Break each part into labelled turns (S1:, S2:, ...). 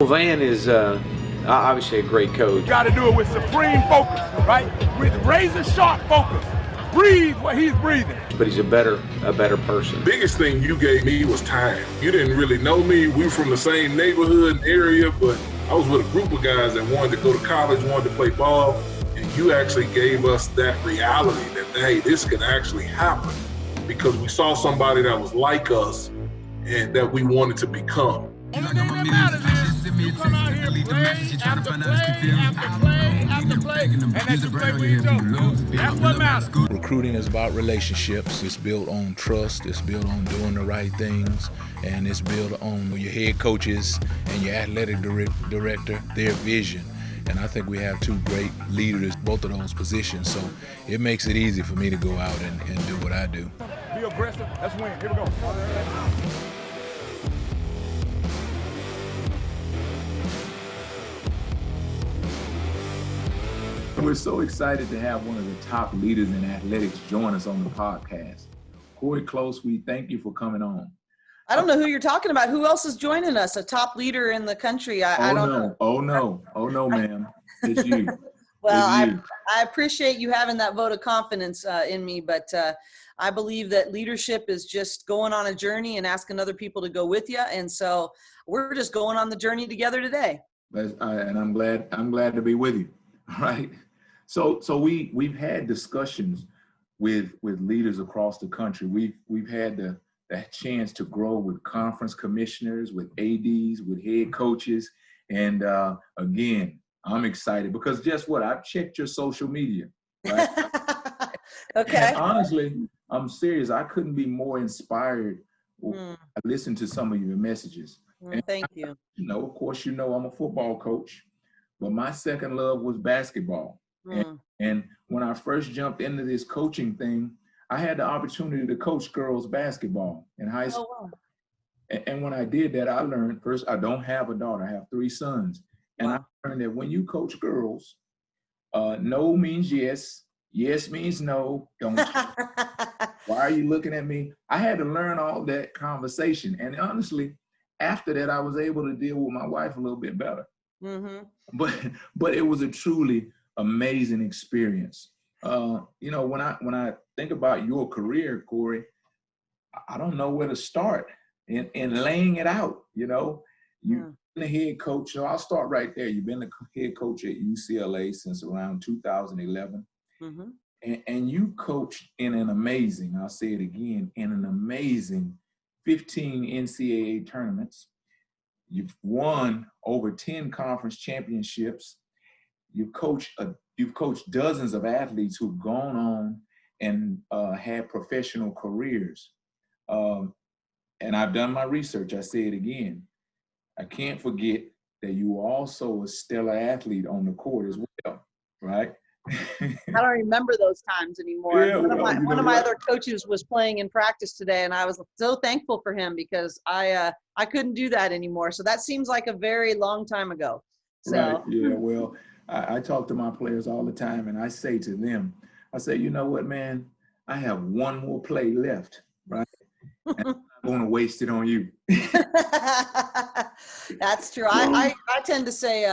S1: Van is obviously a great coach.
S2: Got to do it with supreme focus, right? With razor sharp focus. Breathe what he's breathing.
S1: But he's a better person.
S3: Biggest thing you gave me was time. You didn't really know me. We were from the same neighborhood and area, but I was with a group of guys that wanted to go to college, wanted to play ball, and you actually gave us that reality that, hey, this could actually happen because we saw somebody that was like us and that we wanted to become.
S2: Only thing that matters is you come out here, play after play after play after play, and that's just play with each other. That's what matters.
S4: Recruiting is about relationships. It's built on trust. It's built on doing the right things. And it's built on your head coaches and your athletic director, their vision. And I think we have two great leaders, both of those positions. So it makes it easy for me to go out and do what I do.
S2: Be aggressive. Let's win. Here we go.
S5: We're so excited to have one of the top leaders in athletics join us on the podcast. Cori Close, we thank you for coming on.
S6: I don't know who you're talking about. Who else is joining us? A top leader in the country? I don't know.
S5: Oh, no, ma'am. It's you.
S6: Well,
S5: it's you.
S6: I appreciate you having that vote of confidence in me, but I believe that leadership is just going on a journey and asking other people to go with you. And so we're just going on the journey together today.
S5: And I'm glad to be with you. All right. So we've had discussions with leaders across the country. We've had the chance to grow with conference commissioners, with ADs, with head coaches. And again, I'm excited because guess what? I've checked your social media. Right?
S6: Okay.
S5: And honestly, I'm serious. I couldn't be more inspired. I listened to some of your messages.
S6: Thank you.
S5: Of course, I'm a football coach, but my second love was basketball. And when I first jumped into this coaching thing, I had the opportunity to coach girls basketball in high school.
S6: Oh, wow.
S5: And when I did that, I learned first, I don't have a daughter, I have 3 sons. And I learned that when you coach girls, no means yes, yes means no, don't. Why are you looking at me? I had to learn all that conversation. And honestly, after that, I was able to deal with my wife a little bit better. But it was a truly amazing experience. When I think about your career, Cori, I don't know where to start in laying it out. You've been a head coach. So I'll start right there. You've been the head coach at UCLA since around 2011. And you coached in an amazing, I'll say it again, in an amazing 15 NCAA tournaments. You've won over 10 conference championships. You've coached dozens of athletes who've gone on and had professional careers. And I've done my research. I say it again. I can't forget that you were also a stellar athlete on the court as well, right?
S6: I don't remember those times anymore.
S5: Yeah,
S6: one of my other coaches was playing in practice today, and I was so thankful for him because I couldn't do that anymore. So that seems like a very long time ago. So.
S5: Right. Yeah. Well, I talk to my players all the time, and I say to them, I say, you know what, man? I have one more play left, right? And I'm going to waste it on you.
S6: That's true. I tend to say,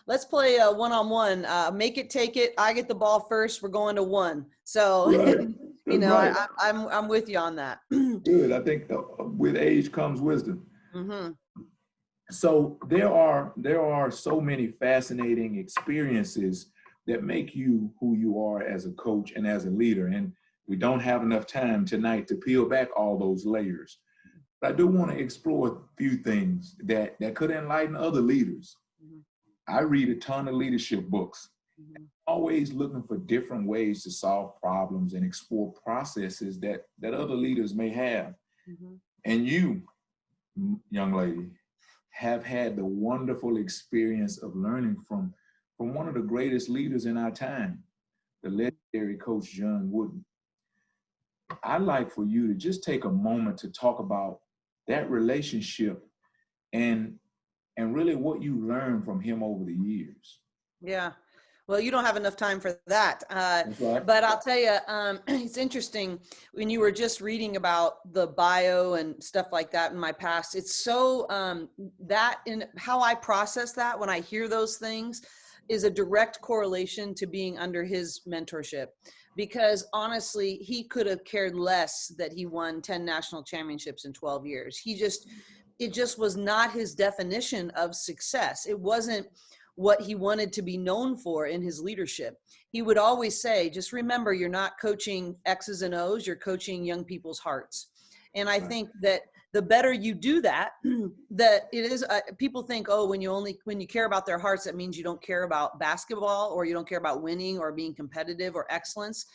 S6: let's play a one-on-one. Make it, take it. I get the ball first. We're going to 1. So,
S5: right. Right.
S6: I'm with you on that.
S5: Good. I think with age comes wisdom. So there are so many fascinating experiences that make you who you are as a coach and as a leader. And we don't have enough time tonight to peel back all those layers. But I do want to explore a few things that could enlighten other leaders. I read a ton of leadership books, always looking for different ways to solve problems and explore processes that other leaders may have. And you, young lady, have had the wonderful experience of learning from one of the greatest leaders in our time, the legendary Coach John Wooden. I'd like for you to just take a moment to talk about that relationship and really what you learned from him over the years.
S6: Yeah. Well, you don't have enough time for that.
S5: That's right.
S6: But I'll tell you, it's interesting when you were just reading about the bio and stuff like that in my past. It's so that in how I process that when I hear those things is a direct correlation to being under his mentorship. Because honestly, he could have cared less that he won 10 national championships in 12 years. It just was not his definition of success. It wasn't what he wanted to be known for in his leadership. He would always say, just remember, you're not coaching X's and O's, you're coaching young people's hearts. And I think that the better you do that, that it is, people think, oh, when you care about their hearts, that means you don't care about basketball, or you don't care about winning or being competitive or excellence.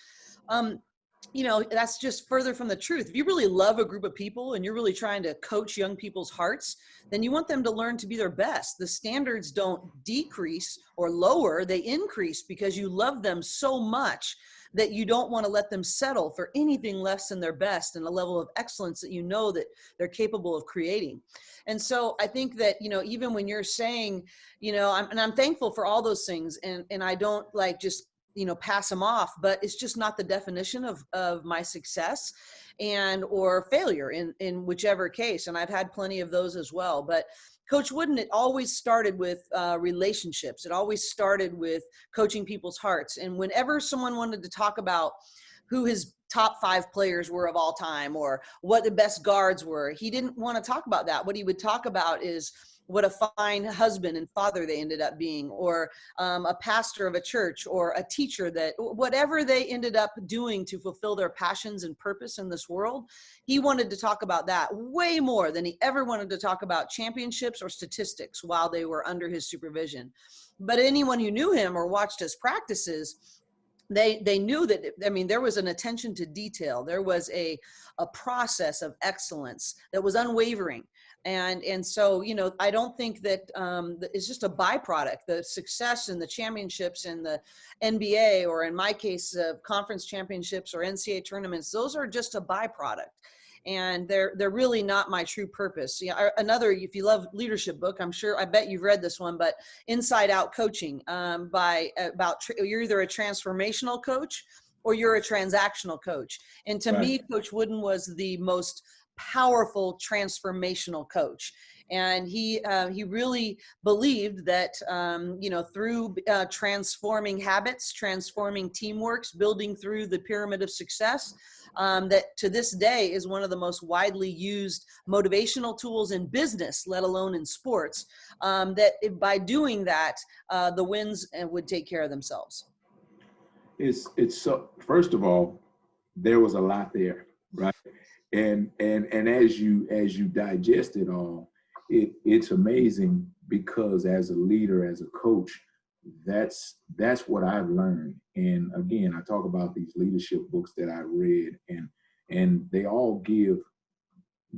S6: You know, that's just further from the truth. If you really love a group of people and you're really trying to coach young people's hearts, then you want them to learn to be their best. The standards don't decrease or lower, they increase because you love them so much that you don't want to let them settle for anything less than their best and a level of excellence that you know that they're capable of creating. And so I think that, you know, even when you're saying, you know, I'm thankful for all those things, and I don't like just, you know, pass them off, but it's just not the definition of my success and or failure in whichever case. And I've had plenty of those as well. But Coach Wooden, it always started with relationships. It always started with coaching people's hearts. And whenever someone wanted to talk about who his top 5 players were of all time or what the best guards were, he didn't want to talk about that. What he would talk about is what a fine husband and father they ended up being, or a pastor of a church, or a teacher, that whatever they ended up doing to fulfill their passions and purpose in this world, he wanted to talk about that way more than he ever wanted to talk about championships or statistics while they were under his supervision. But anyone who knew him or watched his practices, they knew that, I mean, there was an attention to detail. There was a process of excellence that was unwavering. And so, you know, I don't think that it's just a byproduct. The success and the championships and the NBA, or in my case, conference championships or NCAA tournaments, those are just a byproduct. And they're really not my true purpose. Yeah, another, if you love leadership book, I bet you've read this one, but Inside Out Coaching, you're either a transformational coach or you're a transactional coach. And to me, Coach Wooden was the most powerful transformational coach. And he really believed that, you know, through transforming habits, transforming teamworks, building through the pyramid of success, that to this day is one of the most widely used motivational tools in business, let alone in sports, that by doing that, the wins would take care of themselves.
S5: It's so, first of all, there was a lot there, right? And as you digest it all, it's amazing, because as a leader, as a coach, that's what I've learned. And again, I talk about these leadership books that I read, and they all give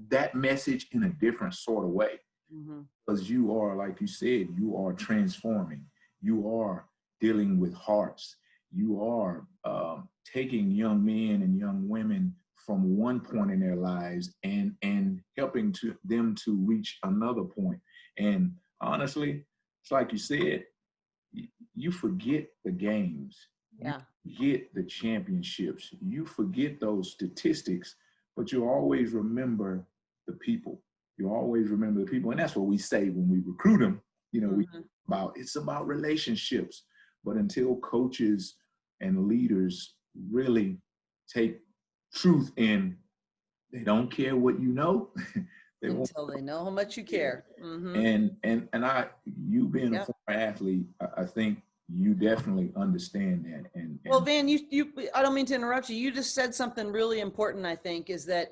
S5: that message in a different sort of way. Mm-hmm. Because you are, like you said, you are transforming, you are dealing with hearts, you are taking young men and young women from one point in their lives and helping them to reach another point. And honestly, it's like you said, you forget the games, you forget the championships, you forget those statistics, but you always remember the people. You always remember the people. And that's what we say when we recruit them. You know, it's about relationships. But until coaches and leaders really take truth in, they don't care what you know.
S6: Until they know how much you care. Mm-hmm.
S5: And you being a former athlete, I think you definitely understand that. And
S6: well, Van, you I don't mean to interrupt you. You just said something really important, I think, is that,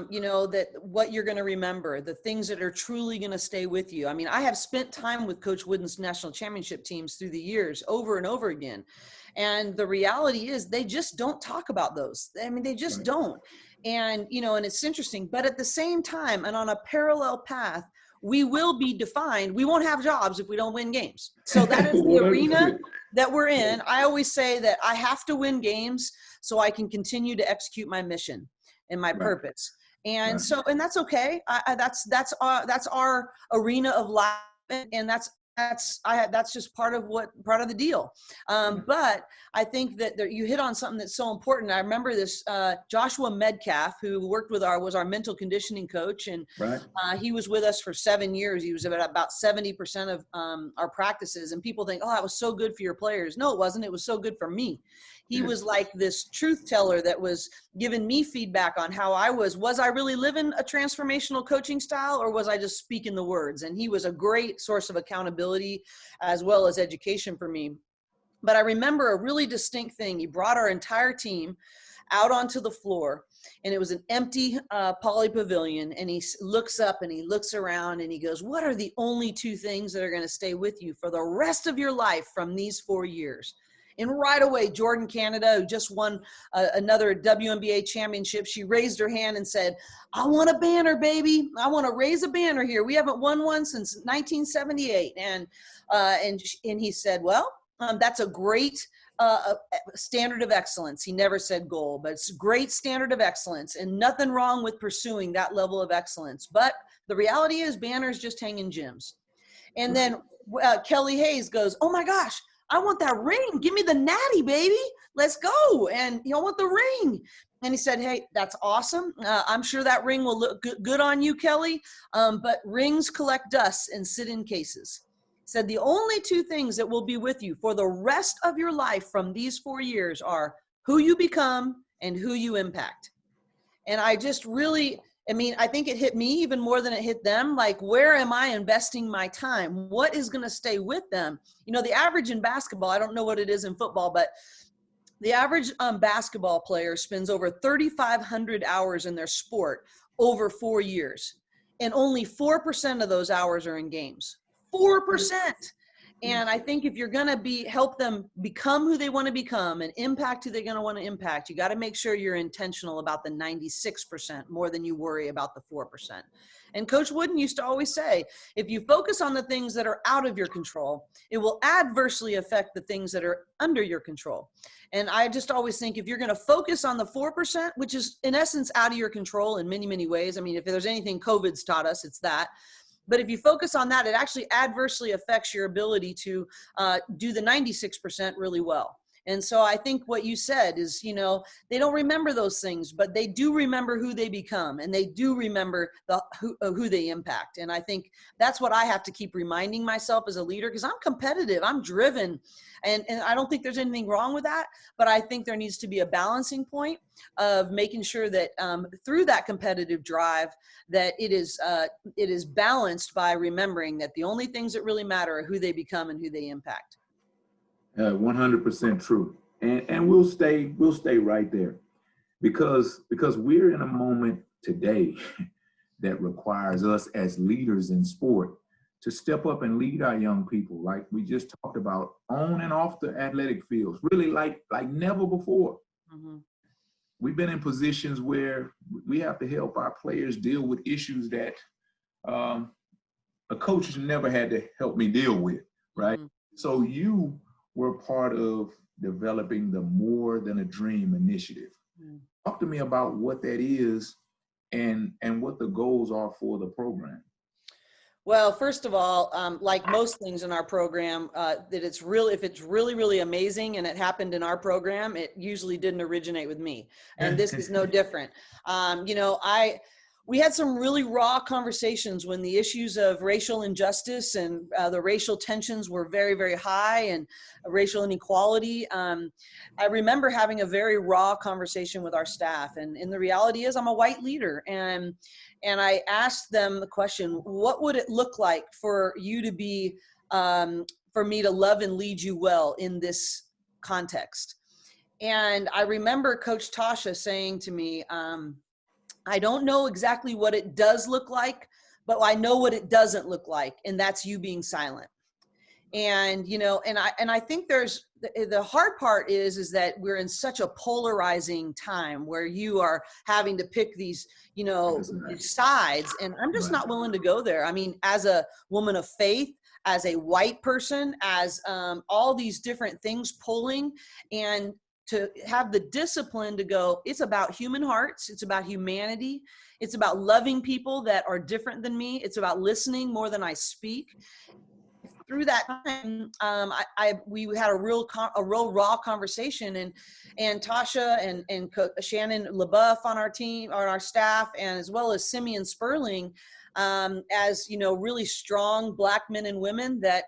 S6: you know, that what you're going to remember, the things that are truly going to stay with you. I mean, I have spent time with Coach Wooden's national championship teams through the years, over and over again. And the reality is they just don't talk about those. I mean, they just don't. And, you know, and it's interesting, but at the same time, and on a parallel path, we will be defined. We won't have jobs if we don't win games. So that is the arena that we're in. I always say that I have to win games so I can continue to execute my mission and my purpose. And so, and that's okay. That's our arena of life. And that's that's just part of the deal. But I think that you hit on something that's so important. I remember this Joshua Medcalf, who was our mental conditioning coach, and
S5: Right.
S6: he was with us for 7 years. He was about 70% of our practices, and people think, oh, that was so good for your players. No, it wasn't. It was so good for me. He was like this truth teller that was giving me feedback on how I was I really living a transformational coaching style, or was I just speaking the words? And he was a great source of accountability as well as education for me. But I remember a really distinct thing. He brought our entire team out onto the floor, and it was an empty poly pavilion, and he looks up and he looks around and he goes, what are the only 2 things that are going to stay with you for the rest of your life from these 4 years? And right away, Jordan Canada, who just won another WNBA championship, she raised her hand and said, I want a banner, baby. I want to raise a banner here. We haven't won one since 1978. And he said, well, that's a great standard of excellence. He never said goal, but it's a great standard of excellence, and nothing wrong with pursuing that level of excellence. But the reality is banners just hang in gyms. And then Kelly Hayes goes, oh my gosh, I want that ring. Give me the natty, baby. Let's go. And you want the ring. And he said, hey, that's awesome. I'm sure that ring will look good on you, Kelly. But rings collect dust and sit in cases. He said the only 2 things that will be with you for the rest of your life from these 4 years are who you become and who you impact. And I just really, I think it hit me even more than it hit them. Like, where am I investing my time? What is going to stay with them? The average in basketball, I don't know what it is in football, but the average basketball player spends over 3,500 hours in their sport over 4 years. And only 4% of those hours are in games. 4%. And I think if you're going to help them become who they want to become and impact who they're going to want to impact, you got to make sure you're intentional about the 96% more than you worry about the 4%. And Coach Wooden used to always say, if you focus on the things that are out of your control, it will adversely affect the things that are under your control. And I just always think if you're going to focus on the 4%, which is in essence out of your control in many, many ways. If there's anything COVID's taught us, it's that. But if you focus on that, it actually adversely affects your ability to do the 96% really well. And so I think what you said is, they don't remember those things, but they do remember who they become, and they do remember who they impact. And I think that's what I have to keep reminding myself as a leader, because I'm competitive, I'm driven, and I don't think there's anything wrong with that. But I think there needs to be a balancing point of making sure that through that competitive drive, that it is balanced by remembering that the only things that really matter are who they become and who they impact.
S5: 100% true. And we'll stay right there because we're in a moment today that requires us as leaders in sport to step up and lead our young people, like we just talked about, on and off the athletic fields, really like never before. Mm-hmm. We've been in positions where we have to help our players deal with issues that a coach has never had to help me deal with, right? Mm-hmm. So you were part of developing the More Than a Dream initiative. Mm. Talk to me about what that is and what the goals are for the program.
S6: Well, first of all, like most things in our program, if it's really, really amazing and it happened in our program, it usually didn't originate with me. And this is no different. We had some really raw conversations when the issues of racial injustice and the racial tensions were very, very high, and racial inequality. I remember having a very raw conversation with our staff, and the reality is I'm a white leader, and I asked them the question, what would it look like for you to be, for me to love and lead you well in this context? And I remember Coach Tasha saying to me, I don't know exactly what it does look like, but I know what it doesn't look like, and that's you being silent. And, I think the hard part is that we're in such a polarizing time where you are having to pick these, sides, and I'm just not willing to go there. As a woman of faith, as a white person, as all these different things pulling, and to have the discipline to go, it's about human hearts. It's about humanity. It's about loving people that are different than me. It's about listening more than I speak. through that time, we had a real raw conversation, and Tasha and Shannon LaBeouf on our team, on our staff, and as well as Simeon Sperling, as really strong Black men and women that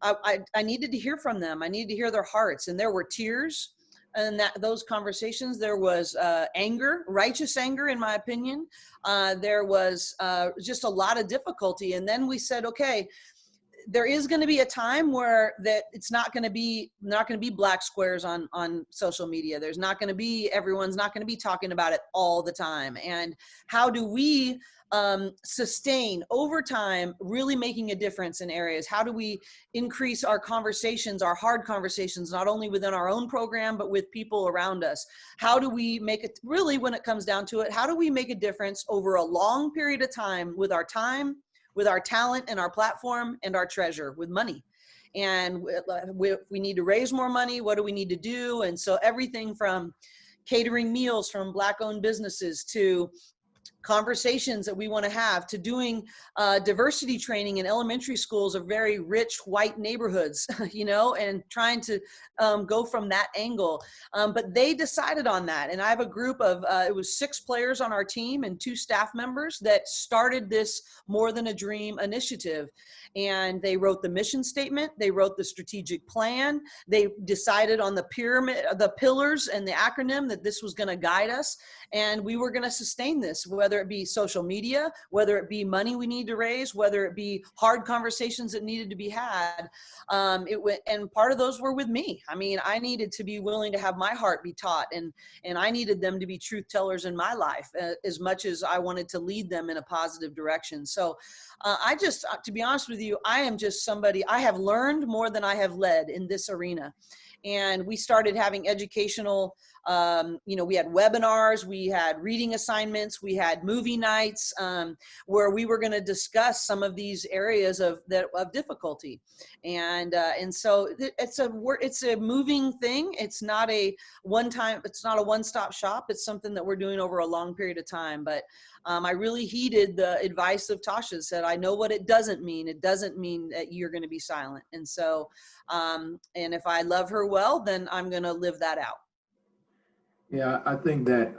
S6: I needed to hear from them. I needed to hear their hearts, and there were tears in those conversations. There was anger, righteous anger, in my opinion. There was just a lot of difficulty, and then we said, okay, there is going to be a time where that it's not going to be black squares on social media. There's not going to be, everyone's not going to be talking about it all the time. And how do we sustain over time, really making a difference in areas? How do we increase our conversations, our hard conversations, not only within our own program, but with people around us? How do we make it, really, when it comes down to it, how do we make a difference over a long period of time, with our time, with our talent and our platform and our treasure, with money? And if we need to raise more money, what do we need to do? And so everything from catering meals from Black-owned businesses to conversations that we want to have, to doing diversity training in elementary schools of very rich white neighborhoods, and trying to go from that angle. But they decided on that. And I have a group of, it was 6 players on our team and 2 staff members that started this More Than a Dream initiative. And they wrote the mission statement, they wrote the strategic plan, they decided on the pyramid, the pillars and the acronym that this was going to guide us. And we were going to sustain this, whether it be social media, whether it be money we need to raise, whether it be hard conversations that needed to be had. And part of those were with me. I mean, I needed to be willing to have my heart be taught, and I needed them to be truth tellers in my life as much as I wanted to lead them in a positive direction. So to be honest with you, I am just somebody, I have learned more than I have led in this arena. And we started having educational, we had webinars, we had reading assignments, we had movie nights, where we were going to discuss some of these areas of difficulty. And so it's a moving thing. It's not a one-stop shop. It's something that we're doing over a long period of time. But I really heeded the advice of Tasha, said, I know what it doesn't mean. It doesn't mean that you're going to be silent. And so, and if I love her well, then I'm going to live that out.
S5: Yeah, I think that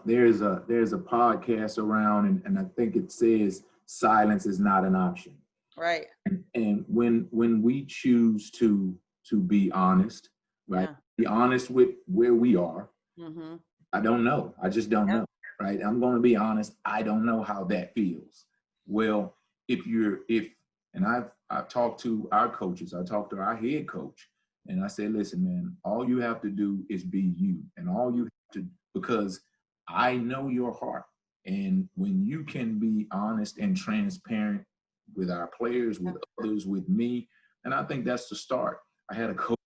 S5: there's a podcast around, and I think it says silence is not an option.
S6: Right.
S5: And when we choose to be honest, right? Yeah. Be honest with where we are. Mm-hmm. I don't know. I just don't know. Right. I'm going to be honest. I don't know how that feels. Well, and I've talked to our coaches, I talked to our head coach, and I said, listen, man, all you have to do is be you, and all you have to, because I know your heart. And when you can be honest and transparent with our players, with others, with me, and I think that's the start. I had a coach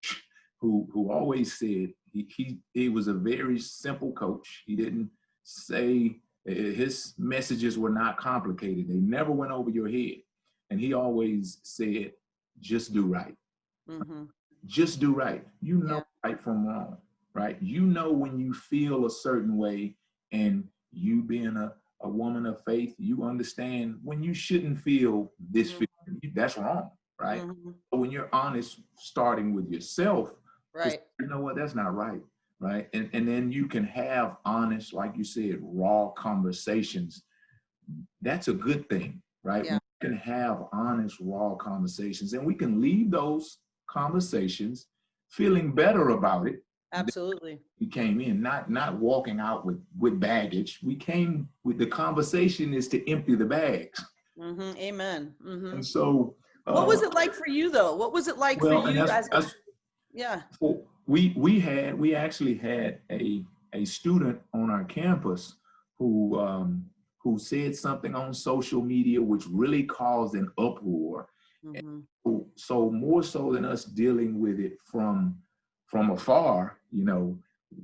S5: who always said he was a very simple coach. He didn't say, his messages were not complicated. They never went over your head. And he always said, just do right. Mm-hmm. Just do right. You know right from wrong, right? You know when you feel a certain way, and you being a woman of faith, you understand when you shouldn't feel this feeling. That's wrong, right? Mm-hmm. But when you're honest, starting with yourself, right? You know what? That's not right. Right. And then you can have honest, like you said, raw conversations. That's a good thing, right? Yeah. We can have honest, raw conversations, and we can leave those conversations feeling better about it.
S6: Absolutely.
S5: We came in, not walking out with baggage. We came with, the conversation is to empty the bags. Mm-hmm.
S6: Amen. Mm-hmm.
S5: And so
S6: what was it like for you though? What was it like for you yeah.
S5: We actually had a student on our campus who said something on social media which really caused an uproar. Mm-hmm. So more so than us dealing with it from afar,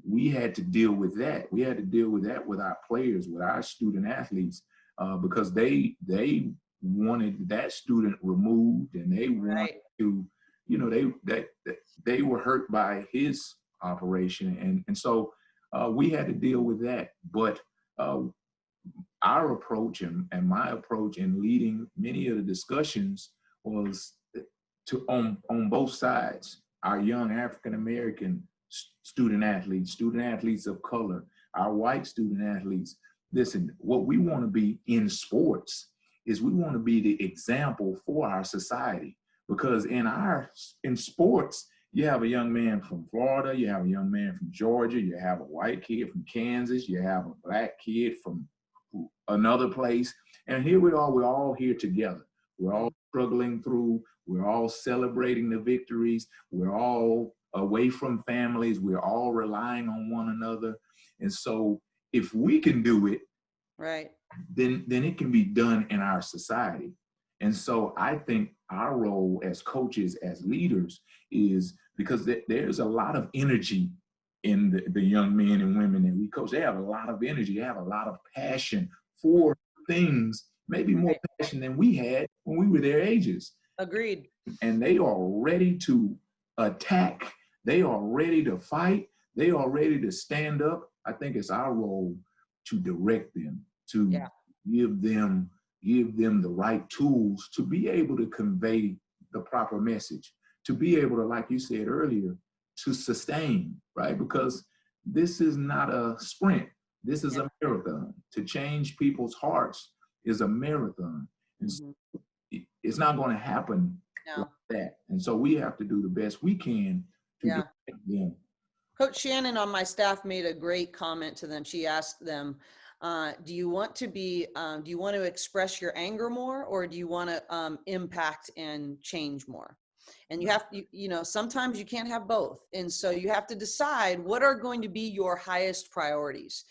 S5: we had to deal with that. We had to deal with that with our players, with our student athletes, because they wanted that student removed, and they wanted to, they were hurt by his operation. And so we had to deal with that. But our approach and my approach in leading many of the discussions was on both sides, our young African American student athletes of color, our white student athletes. Listen, what we want to be in sports is we want to be the example for our society, because in sports, you have a young man from Florida, you have a young man from Georgia, you have a white kid from Kansas, you have a black kid from another place. And here we are, we're all here together. We're all struggling through, we're all celebrating the victories, we're all away from families, we're all relying on one another. And so if we can do it,
S6: right,
S5: then it can be done in our society. And so I think our role as coaches, as leaders, is because there's a lot of energy in the young men and women that we coach. They have a lot of energy, they have a lot of passion for things, maybe more passion than we had when we were their ages.
S6: Agreed.
S5: And they are ready to attack, they are ready to fight, they are ready to stand up. I think it's our role to direct them, to give them the right tools to be able to convey the proper message, to be able to, like you said earlier, to sustain, right? Because this is not a sprint. This is a marathon. To change people's hearts is a marathon. And so it's not going to happen like that. And so we have to do the best we can to direct them.
S6: Coach Shannon on my staff made a great comment to them. She asked them, do you want to express your anger more, or do you want to impact and change more? And you have to, sometimes you can't have both. And so you have to decide what are going to be your highest priorities.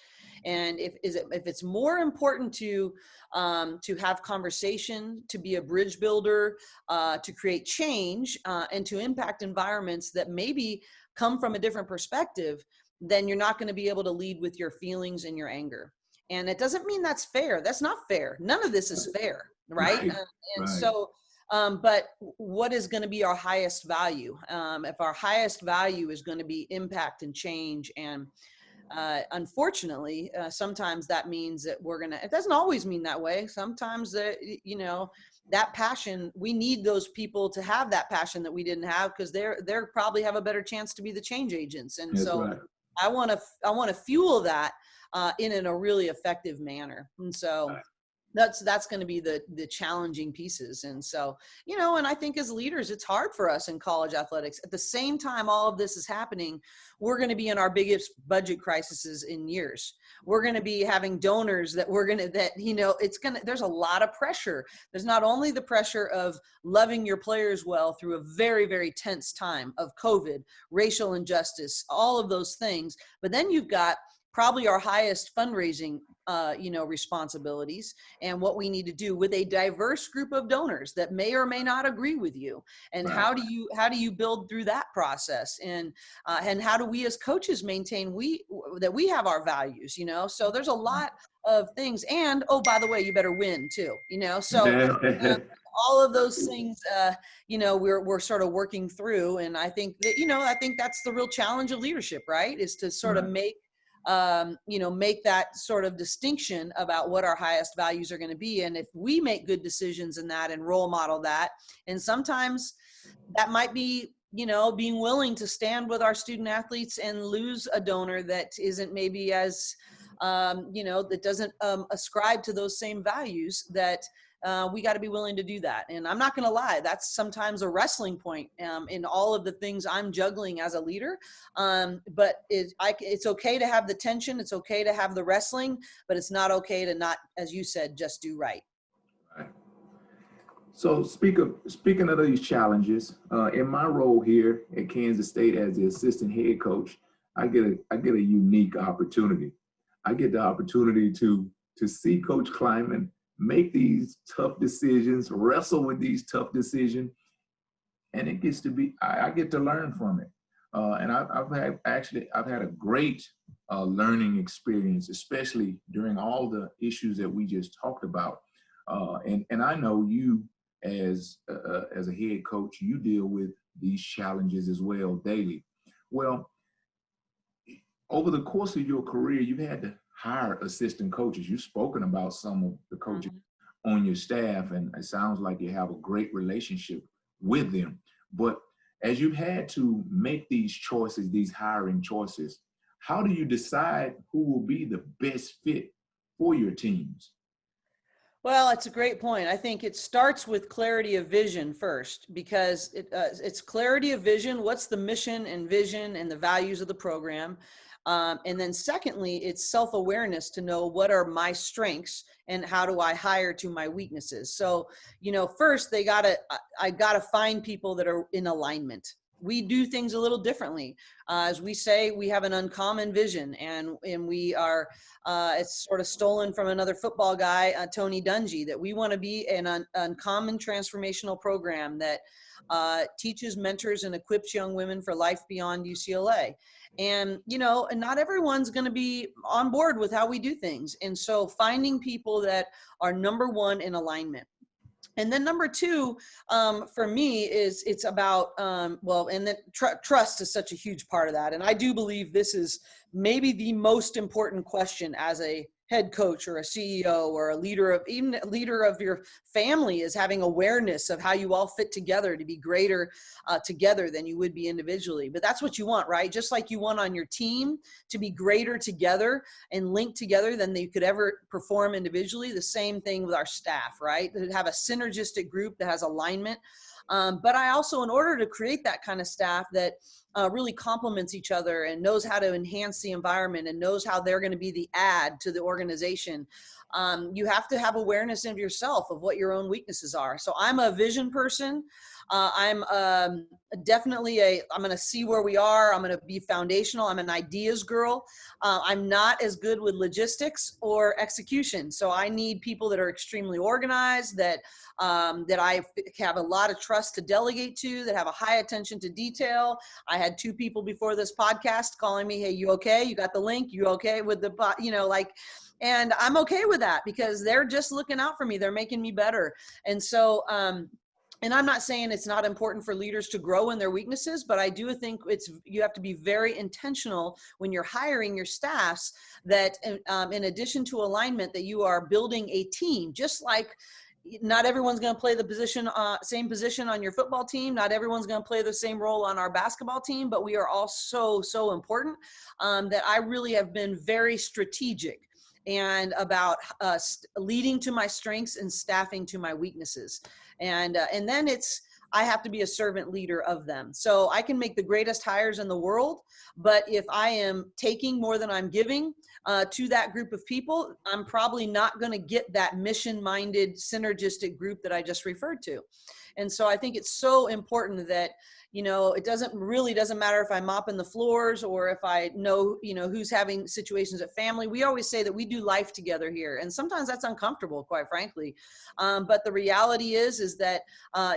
S6: And if it's more important to have conversation, to be a bridge builder, to create change, and to impact environments that maybe come from a different perspective, then you're not going to be able to lead with your feelings and your anger. And it doesn't mean that's fair. That's not fair. None of this is fair, right? So, but what is going to be our highest value? If our highest value is going to be impact and change, and unfortunately, sometimes that means that it doesn't always mean that way. Sometimes that passion, we need those people to have that passion that we didn't have, because they're probably have a better chance to be the change agents. And I want to fuel that in a really effective manner. And so that's going to be the challenging pieces. And so, and I think as leaders, it's hard for us in college athletics. At the same time, all of this is happening, we're going to be in our biggest budget crises in years. We're going to be having donors there's a lot of pressure. There's not only the pressure of loving your players well through a very, very tense time of COVID, racial injustice, all of those things, but then you've got probably our highest fundraising responsibilities, and what we need to do with a diverse group of donors that may or may not agree with you. And how do you build through that process? And how do we as coaches maintain that we have our values, so there's a lot of things. And, oh, by the way, you better win too, so all of those things, we're sort of working through. And I think that, that's the real challenge of leadership, right? Is to sort of make that sort of distinction about what our highest values are going to be. And if we make good decisions in that and role model that, and sometimes that might be, being willing to stand with our student athletes and lose a donor that isn't maybe as, that doesn't ascribe to those same values, that we got to be willing to do that. And I'm not going to lie, that's sometimes a wrestling point in all of the things I'm juggling as a leader. But it's okay to have the tension. It's okay to have the wrestling, but it's not okay to not, as you said, just do right.
S5: Right. So speaking of these challenges, in my role here at Kansas State as the assistant head coach, I get a unique opportunity. I get the opportunity to see Coach Klieman make these tough decisions, wrestle with these tough decisions, and it gets to be, I get to learn from it. And I've had a great learning experience, especially during all the issues that we just talked about. And I know you as a head coach, you deal with these challenges as well daily. Well, over the course of your career, you've had to hire assistant coaches. You've spoken about some of the coaches on your staff, and it sounds like you have a great relationship with them. But as you've had to make these choices, these hiring choices, how do you decide who will be the best fit for your teams?
S6: Well, it's a great point. I think it starts with clarity of vision first, because it's clarity of vision. What's the mission and vision and the values of the program? And then secondly, it's self-awareness to know what are my strengths and how do I hire to my weaknesses. So, first I gotta find people that are in alignment. We do things a little differently. As we say, we have an uncommon vision, and we are, it's sort of stolen from another football guy, Tony Dungy, that we want to be an uncommon transformational program that teaches, mentors, and equips young women for life beyond UCLA. And, and not everyone's going to be on board with how we do things. And so finding people that are, number one, in alignment. And then number two, for me, it's about, and then trust is such a huge part of that. And I do believe this is maybe the most important question as a head coach or a CEO or even a leader of your family, is having awareness of how you all fit together to be greater together than you would be individually. But that's what you want, right? Just like you want on your team to be greater together and linked together than they could ever perform individually. The same thing with our staff, right? To have a synergistic group that has alignment. But I also, in order to create that kind of staff that really complements each other and knows how to enhance the environment and knows how they're going to be the add to the organization, you have to have awareness of yourself, of what your own weaknesses are. So I'm a vision person. I'm definitely I'm going to see where we are. I'm going to be foundational. I'm an ideas girl. I'm not as good with logistics or execution. So I need people that are extremely organized, that I have a lot of trust to delegate to, that have a high attention to detail. I had 2 people before this podcast calling me, "Hey, you okay? You got the link? You okay with the, and I'm okay with that, because they're just looking out for me. They're making me better. And so, and I'm not saying it's not important for leaders to grow in their weaknesses, but I do think you have to be very intentional when you're hiring your staffs, that in addition to alignment, that you are building a team. Just like not everyone's going to play the same position on your football team. Not everyone's going to play the same role on our basketball team, but we are all so important, that I really have been very strategic and about leading to my strengths and staffing to my weaknesses. And then I have to be a servant leader of them. So I can make the greatest hires in the world, but if I am taking more than I'm giving to that group of people, I'm probably not going to get that mission-minded, synergistic group that I just referred to. And so I think it's so important that, it doesn't matter if I'm mopping the floors or if I know, who's having situations at family. We always say that we do life together here. And sometimes that's uncomfortable, quite frankly. But the reality is that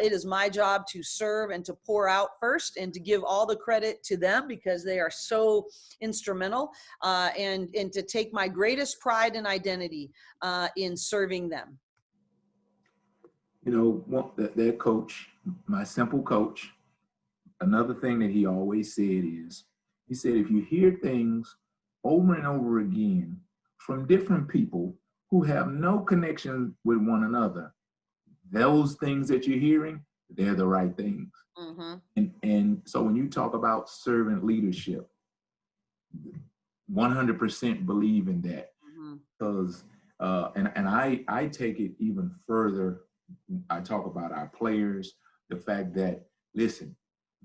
S6: it is my job to serve and to pour out first, and to give all the credit to them, because they are so instrumental, and to take my greatest pride and identity in serving them.
S5: That coach, my simple coach, another thing that he always said is, he said, if you hear things over and over again from different people who have no connection with one another, those things that you're hearing, they're the right things. Mm-hmm. And so when you talk about servant leadership, 100% believe in that. Because, and I take it even further. I talk about our players, the fact that, listen,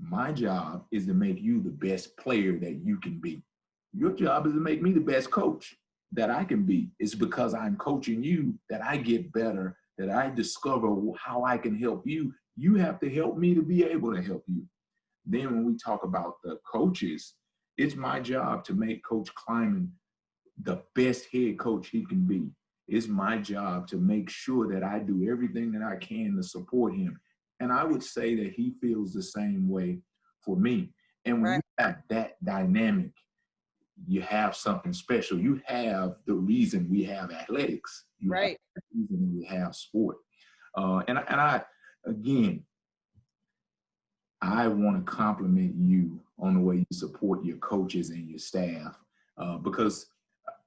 S5: my job is to make you the best player that you can be. Your job is to make me the best coach that I can be. It's because I'm coaching you that I get better, that I discover how I can help you. You have to help me to be able to help you. Then when we talk about the coaches, it's my job to make Coach Kleiman the best head coach he can be. It's my job to make sure that I do everything that I can to support him. And I would say that he feels the same way for me. And when you have that dynamic, you have something special. You have the reason we have athletics. You have the reason we have sport. And I, again, I want to compliment you on the way you support your coaches and your staff, because,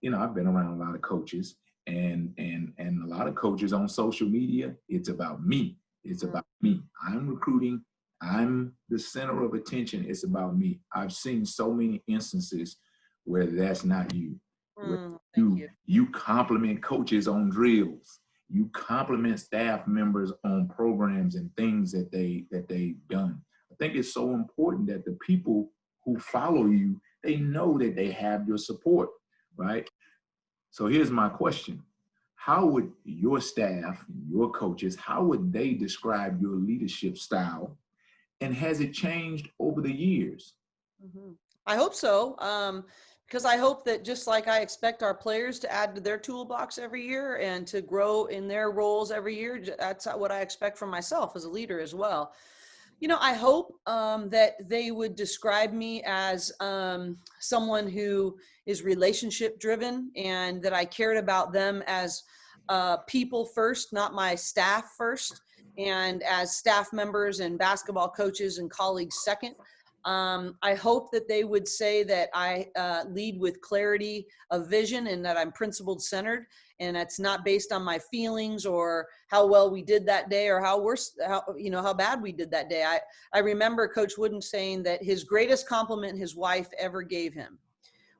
S5: I've been around a lot of coaches, and a lot of coaches on social media, it's about me. It's about me. I'm recruiting. I'm the center of attention. It's about me. I've seen so many instances where that's not you.
S6: Thank you.
S5: You compliment coaches on drills. You compliment staff members on programs and things that they've done. I think it's so important that the people who follow you, they know that they have your support, right? So here's my question. How would your staff, your coaches, how would they describe your leadership style? And has it changed over the years?
S6: I hope so. Because I hope that just like I expect our players to add to their toolbox every year and to grow in their roles every year, that's what I expect from myself as a leader as well. You know, I hope that they would describe me as someone who is relationship driven and that I cared about them as people first, not my staff first, and as staff members and basketball coaches and colleagues second. I hope that they would say that I lead with clarity of vision and that I'm principled centered, and that's not based on my feelings or how well we did that day or how bad we did that day. I remember Coach Wooden saying that his greatest compliment his wife ever gave him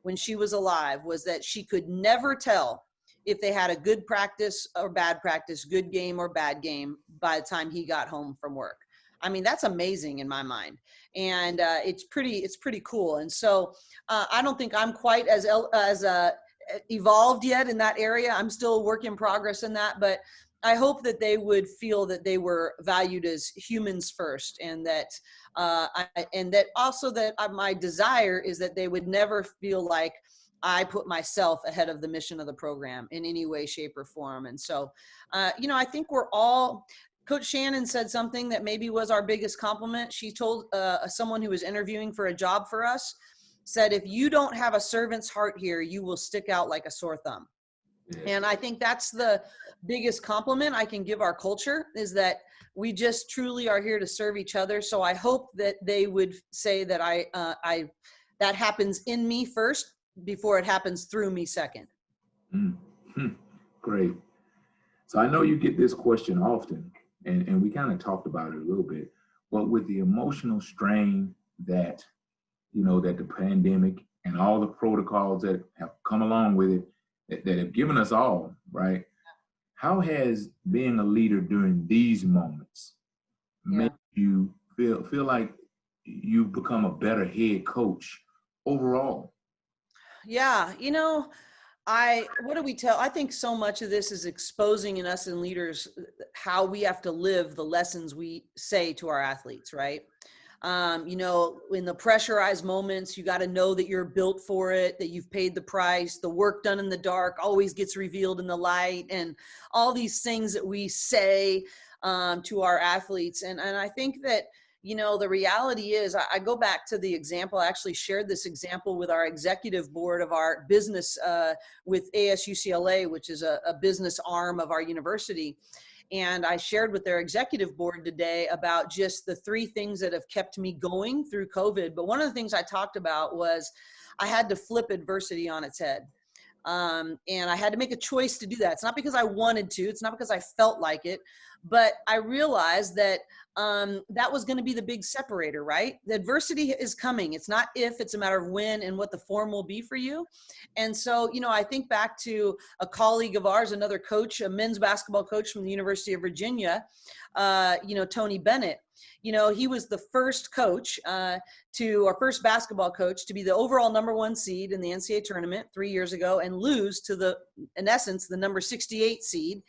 S6: when she was alive was that she could never tell if they had a good practice or bad practice, good game or bad game by the time he got home from work. I mean, that's amazing in my mind. And it's pretty cool. And so I don't think I'm quite as evolved yet in that area. I'm still a work in progress in that, but I hope that they would feel that they were valued as humans first, and that my desire is that they would never feel like I put myself ahead of the mission of the program in any way, shape, or form. And so, I think we're all. Coach Shannon said something that maybe was our biggest compliment. She told someone who was interviewing for a job for us, said, if you don't have a servant's heart here, you will stick out like a sore thumb. Yeah. And I think that's the biggest compliment I can give our culture, is that we just truly are here to serve each other. So I hope that they would say that that happens in me first before it happens through me second.
S5: Mm-hmm. Great. So I know you get this question often. And we kind of talked about it a little bit, but with the emotional strain that, that the pandemic and all the protocols that have come along with it, that have given us all, right? How has being a leader during these moments made you feel like you've become a better head coach overall?
S6: Yeah, what do we tell? I think so much of this is exposing in us and leaders how we have to live the lessons we say to our athletes, right? In the pressurized moments, you got to know that you're built for it, that you've paid the price. The work done in the dark always gets revealed in the light, and all these things that we say to our athletes. And I think that, the reality is, I go back to the example. I actually shared this example with our executive board of our business with UCLA, which is a business arm of our university. And I shared with their executive board today about just the 3 things that have kept me going through COVID. But one of the things I talked about was I had to flip adversity on its head. And I had to make a choice to do that. It's not because I wanted to, it's not because I felt like it, but I realized that that was going to be the big separator, right? The adversity is coming. It's not if, it's a matter of when and what the form will be for you. And so, I think back to a colleague of ours, another coach, a men's basketball coach from the University of Virginia, Tony Bennett. He was the first coach our first basketball coach to be the overall #1 seed in the NCAA tournament 3 years ago and lose to in essence, the number 68 seed.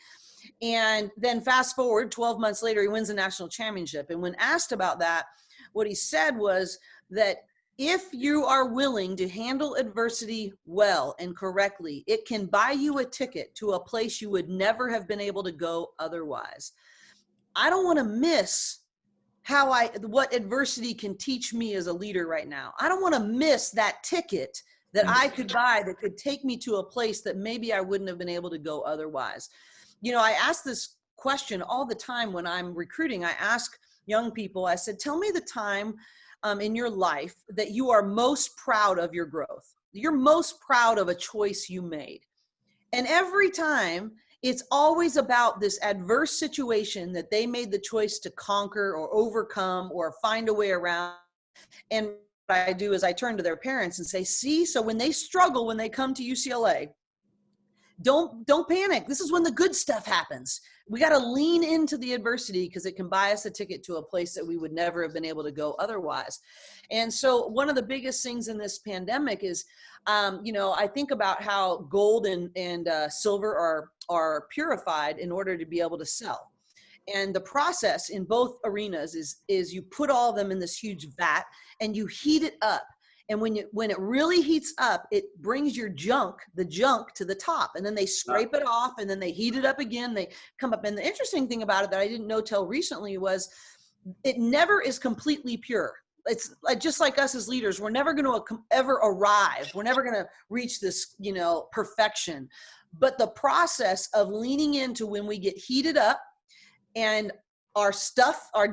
S6: And then fast forward 12 months later, he wins the national championship. And when asked about that, what he said was that if you are willing to handle adversity well and correctly, it can buy you a ticket to a place you would never have been able to go otherwise. I don't want to miss what adversity can teach me as a leader right now. I don't want to miss that ticket that I could buy that could take me to a place that maybe I wouldn't have been able to go otherwise. I ask this question all the time when I'm recruiting. I ask young people, I said, tell me the time in your life that you are most proud of your growth. You're most proud of a choice you made. And every time it's always about this adverse situation that they made the choice to conquer or overcome or find a way around. And what I do is I turn to their parents and say, see, so when they struggle, when they come to UCLA, don't panic. This is when the good stuff happens. We got to lean into the adversity because it can buy us a ticket to a place that we would never have been able to go otherwise. And so one of the biggest things in this pandemic is, I think about how gold and silver are purified in order to be able to sell. And the process in both arenas is you put all of them in this huge vat and you heat it up. And when it really heats up, it brings the junk to the top, and then they scrape it off, and then they heat it up again. They come up. And the interesting thing about it that I didn't know till recently was it never is completely pure. It's just like us as leaders. We're never going to ever arrive. We're never going to reach this, perfection. But the process of leaning into when we get heated up and our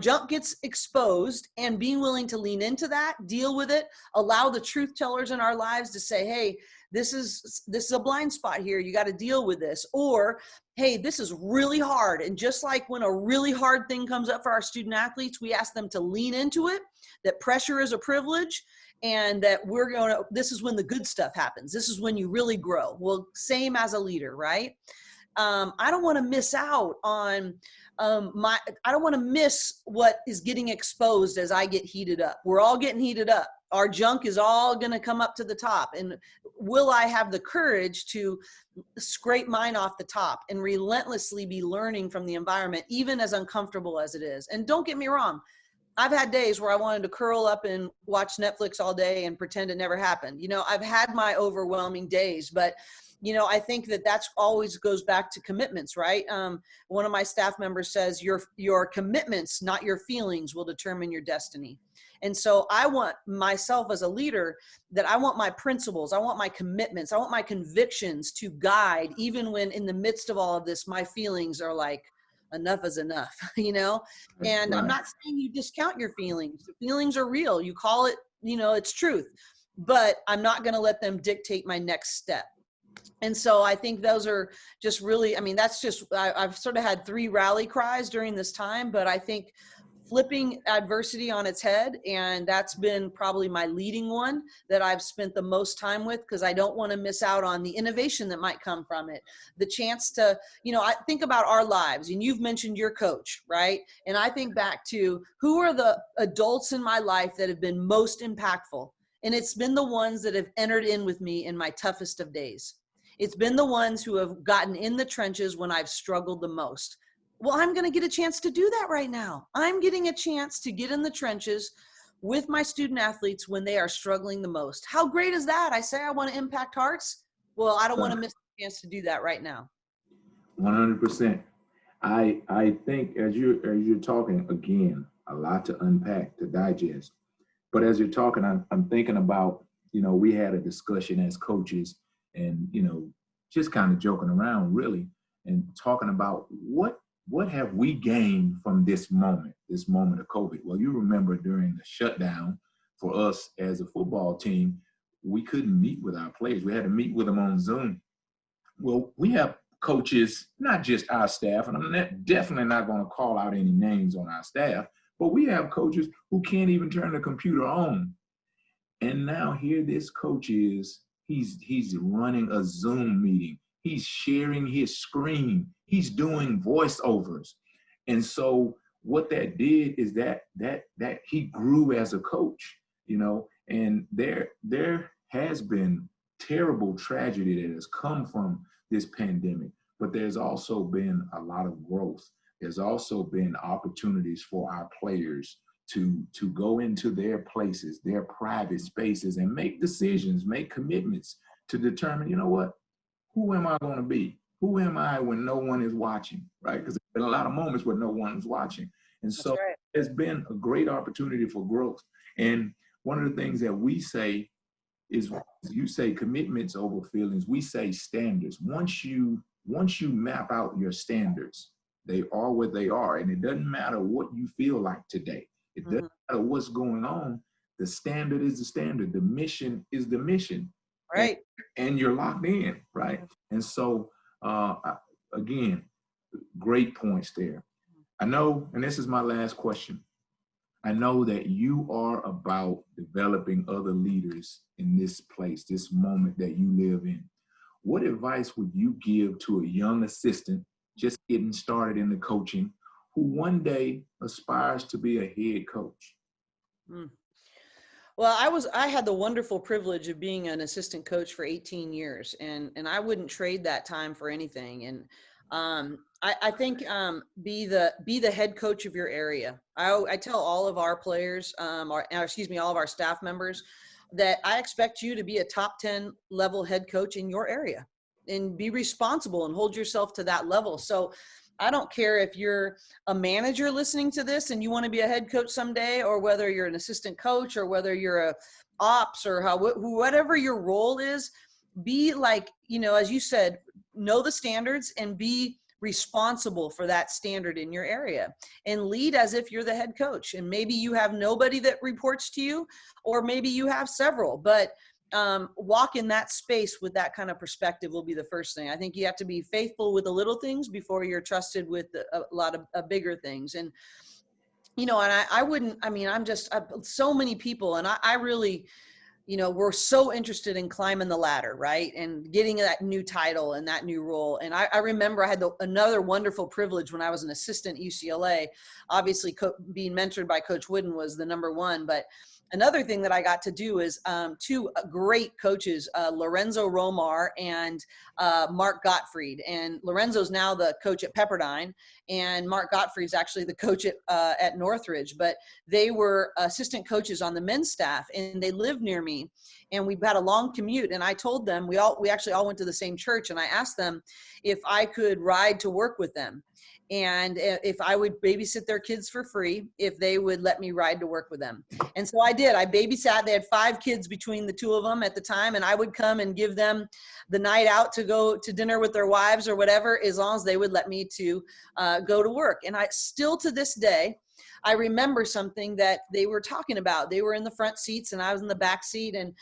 S6: junk gets exposed, and being willing to lean into that, deal with it, allow the truth tellers in our lives to say, hey, this is a blind spot here. You got to deal with this. Or, hey, this is really hard. And just like when a really hard thing comes up for our student athletes, we ask them to lean into it, that pressure is a privilege, and that this is when the good stuff happens. This is when you really grow. Well, same as a leader, right? I don't want to miss out on I don't want to miss what is getting exposed as I get heated up. We're all getting heated up. Our junk is all going to come up to the top. And will I have the courage to scrape mine off the top and relentlessly be learning from the environment, even as uncomfortable as it is? And don't get me wrong. I've had days where I wanted to curl up and watch Netflix all day and pretend it never happened. I've had my overwhelming days, but I think that's always goes back to commitments, right? One of my staff members says your commitments, not your feelings, will determine your destiny. And so I want myself as a leader that I want my principles, I want my commitments, I want my convictions to guide, even when in the midst of all of this, my feelings are like, enough is enough, And right. I'm not saying you discount your feelings. The feelings are real. You call it, it's truth, but I'm not going to let them dictate my next step. And so I think those are just really, I've sort of had 3 rally cries during this time, but I think flipping adversity on its head, and that's been probably my leading one that I've spent the most time with, because I don't want to miss out on the innovation that might come from it. The chance to, I think about our lives, and you've mentioned your coach, right? And I think back to who are the adults in my life that have been most impactful. And it's been the ones that have entered in with me in my toughest of days. It's been the ones who have gotten in the trenches when I've struggled the most. Well, I'm going to get a chance to do that right now. I'm getting a chance to get in the trenches with my student athletes when they are struggling the most. How great is that? I say I want to impact hearts. Well, I don't want to miss the chance to do that right now.
S5: 100%. I think as you're talking, again, a lot to unpack, to digest. But as you're talking, I'm thinking about, we had a discussion as coaches, and just kind of joking around really, and talking about what have we gained from this moment of COVID. Well, you remember during the shutdown for us as a football team, we couldn't meet with our players. We had to meet with them on Zoom. Well, we have coaches, not just our staff, and I'm definitely not going to call out any names on our staff, but we have coaches who can't even turn the computer on. And now here this coach is, he's running a Zoom meeting. He's sharing his screen. He's doing voiceovers. And so what that did is that he grew as a coach, and there has been terrible tragedy that has come from this pandemic, but there's also been a lot of growth. There's also been opportunities for our players to go into their places, their private spaces, and make decisions, make commitments to determine, who am I going to be? Who am I when no one is watching, right? Because there's been a lot of moments where no one is watching. And so It's been a great opportunity for growth. And one of the things that we say is, you say commitments over feelings, we say standards. Once you map out your standards, they are what they are. And it doesn't matter what you feel like today. It doesn't matter what's going on. The standard is the standard. The mission is the mission.
S6: Right.
S5: And you're locked in, right? And so again, great points there. I know, and this is my last question. I know that you are about developing other leaders in this place, this moment that you live in. What advice would you give to a young assistant just getting started in the coaching who one day aspires to be a head coach?
S6: Well, I had the wonderful privilege of being an assistant coach for 18 years, and I wouldn't trade that time for anything. And I think be the head coach of your area. I tell all of our players, all of our staff members, that I expect you to be a top 10 level head coach in your area, and be responsible and hold yourself to that level. So I don't care if you're a manager listening to this and you want to be a head coach someday, or whether you're an assistant coach, or whether you're a ops, or whatever your role is. Be like, as you said, know the standards and be responsible for that standard in your area, and lead as if you're the head coach. And maybe you have nobody that reports to you, or maybe you have several, but walk in that space with that kind of perspective will be the first thing. I think you have to be faithful with the little things before you're trusted with a lot of bigger things. And, I'm just so many people, and I really, we're so interested in climbing the ladder, right? And getting that new title and that new role. And I remember I had another wonderful privilege when I was an assistant at UCLA. Obviously, being mentored by Coach Wooden was the number one, but another thing that I got to do is two great coaches, Lorenzo Romar and Mark Gottfried. And Lorenzo's now the coach at Pepperdine, and Mark Gottfried's actually the coach at Northridge. But they were assistant coaches on the men's staff, and they lived near me. And we had a long commute, and I told them, we actually all went to the same church, and I asked them if I could ride to work with them, and if I would babysit their kids for free, if they would let me ride to work with them. And so I did. I babysat. They had 5 kids between the two of them at the time, and I would come and give them the night out to go to dinner with their wives or whatever, as long as they would let me to go to work. And I still, to this day, I remember something that they were talking about. They were in the front seats and I was in the back seat, and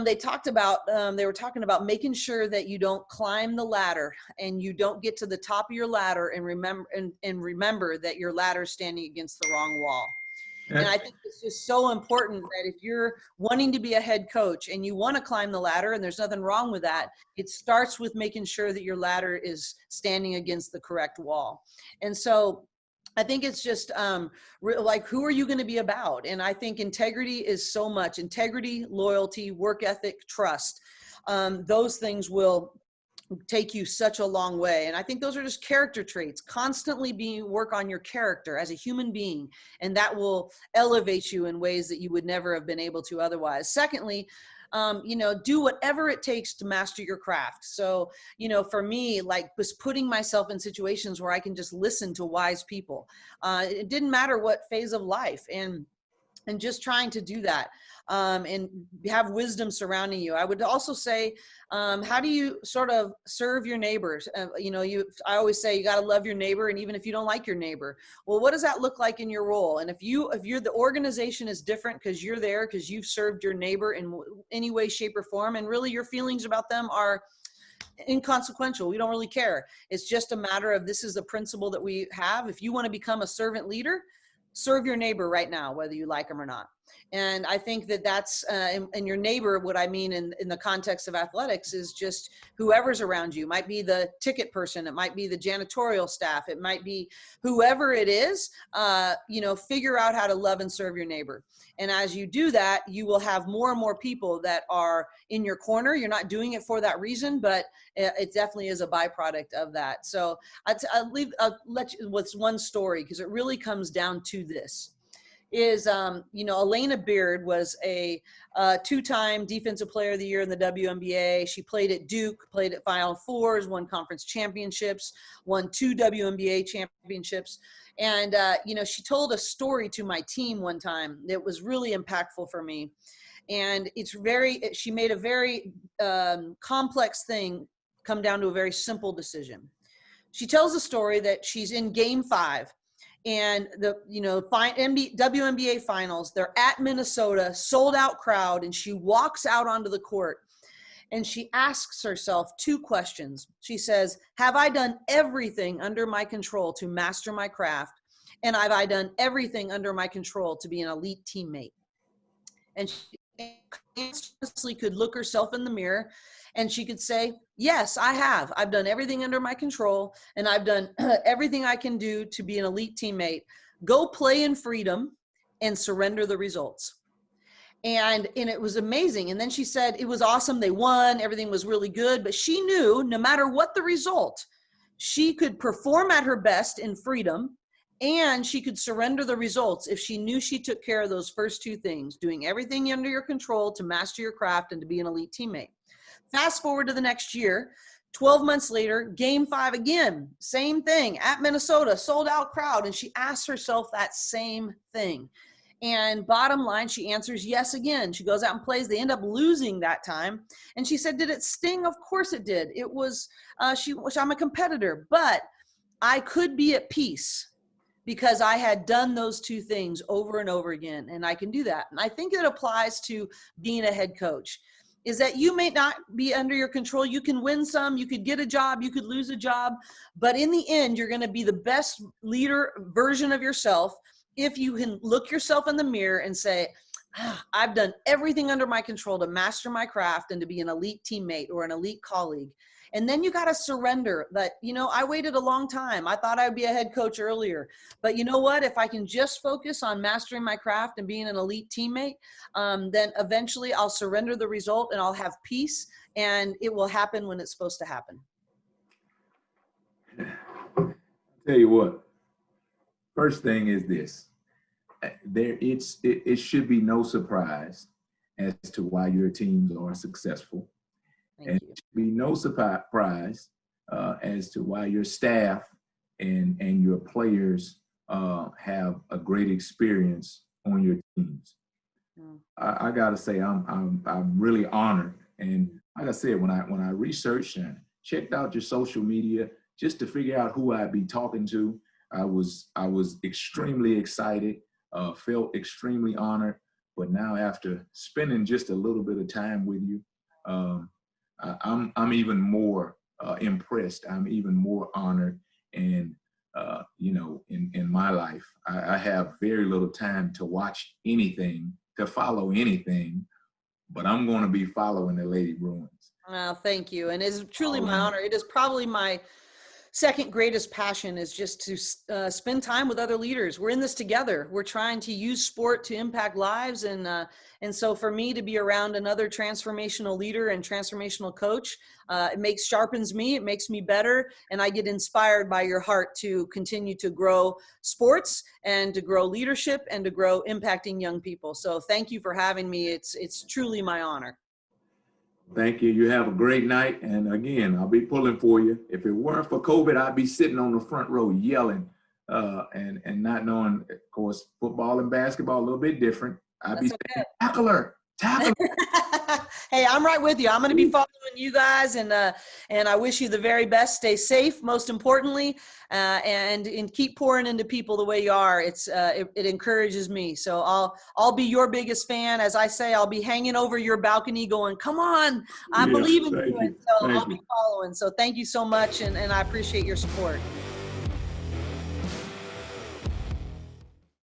S6: they were talking about making sure that you don't climb the ladder and you don't get to the top of your ladder and remember that your ladder is standing against the wrong wall. And I think it's just so important that if you're wanting to be a head coach and you want to climb the ladder, and there's nothing wrong with that, it starts with making sure that your ladder is standing against the correct wall. And so I think it's just like, who are you going to be about? And I think integrity is so much. Integrity, loyalty, work ethic, trust. Those things will take you such a long way. And I think those are just character traits. Constantly work on your character as a human being, and that will elevate you in ways that you would never have been able to otherwise. Secondly, do whatever it takes to master your craft. So, for me, like, was putting myself in situations where I can just listen to wise people. It didn't matter what phase of life, and just trying to do that, and have wisdom surrounding you. I would also say, how do you sort of serve your neighbors? I always say you got to love your neighbor, and even if you don't like your neighbor, well, what does that look like in your role? And if the organization is different because you're there because you've served your neighbor in any way, shape, or form, and really your feelings about them are inconsequential. We don't really care. It's just a matter of, this is the principle that we have. If you want to become a servant leader, serve your neighbor right now, whether you like them or not. And I think that's, and your neighbor, what I mean in the context of athletics, is just whoever's around you. It might be the ticket person. It might be the janitorial staff. It might be whoever it is, figure out how to love and serve your neighbor. And as you do that, you will have more and more people that are in your corner. You're not doing it for that reason, but it definitely is a byproduct of that. So I'll let you with one story, because it really comes down to this. Elena Beard was a 2-time Defensive Player of the Year in the WNBA. She played at Duke, played at Final Fours, won conference championships, won 2 WNBA championships. And, she told a story to my team one time that was really impactful for me. And she made a very complex thing come down to a very simple decision. She tells a story that she's in Game 5. And the WNBA finals, they're at Minnesota, sold out crowd, and she walks out onto the court, and she asks herself 2 questions. She says, have I done everything under my control to master my craft? And have I done everything under my control to be an elite teammate? And she honestly could look herself in the mirror and she could say, yes, I have. I've done everything under my control, and I've done everything I can do to be an elite teammate. Go play in freedom and surrender the results. And it was amazing. And then she said, it was awesome. They won. Everything was really good. But she knew no matter what the result, she could perform at her best in freedom, and she could surrender the results if she knew she took care of those first 2 things, doing everything under your control to master your craft and to be an elite teammate. Fast forward to the next year, 12 months later, game 5 again, same thing at Minnesota, sold out crowd. And she asked herself that same thing. And bottom line, she answers yes again. She goes out and plays. They end up losing that time. And she said, did it sting? Of course it did. It was, I'm a competitor, but I could be at peace because I had done those 2 things over and over again. And I can do that. And I think it applies to being a head coach, is that you may not be under your control. You can win some, you could get a job, you could lose a job, but in the end, you're going to be the best leader version of yourself if you can look yourself in the mirror and say, I've done everything under my control to master my craft and to be an elite teammate or an elite colleague. And then you got to surrender that, I waited a long time. I thought I'd be a head coach earlier, but you know what? If I can just focus on mastering my craft and being an elite teammate, then eventually I'll surrender the result and I'll have peace, and it will happen when it's supposed to happen.
S5: I'll tell you what, first thing is this. It should be no surprise as to why your teams are successful. And it should be no surprise as to why your staff and your players have a great experience on your teams. I gotta say, I'm really honored. And like I said, when I researched and checked out your social media just to figure out who I'd be talking to, I was extremely excited, felt extremely honored. But now, after spending just a little bit of time with you, I'm even more impressed. I'm even more honored. And in my life, I have very little time to watch anything, to follow anything, but I'm going to be following the Lady Bruins.
S6: Well, thank you. And it's truly my honor. It is probably my second greatest passion, is just to spend time with other leaders. We're in this together. We're trying to use sport to impact lives. And so for me to be around another transformational leader and transformational coach, it sharpens me, it makes me better. And I get inspired by your heart to continue to grow sports and to grow leadership and to grow impacting young people. So thank you for having me. It's truly my honor.
S5: Thank you. You have a great night. And again, I'll be pulling for you. If it weren't for COVID, I'd be sitting on the front row yelling and not knowing, of course, football and basketball a little bit different. I'd be saying, tackle her.
S6: Hey, I'm right with you. I'm going to be following you guys, and I wish you the very best. Stay safe, most importantly, and keep pouring into people the way you are. It encourages me. So I'll be your biggest fan. As I say, I'll be hanging over your balcony going, come on, I believe in you. And so I'll be following. So thank you so much, and I appreciate your support.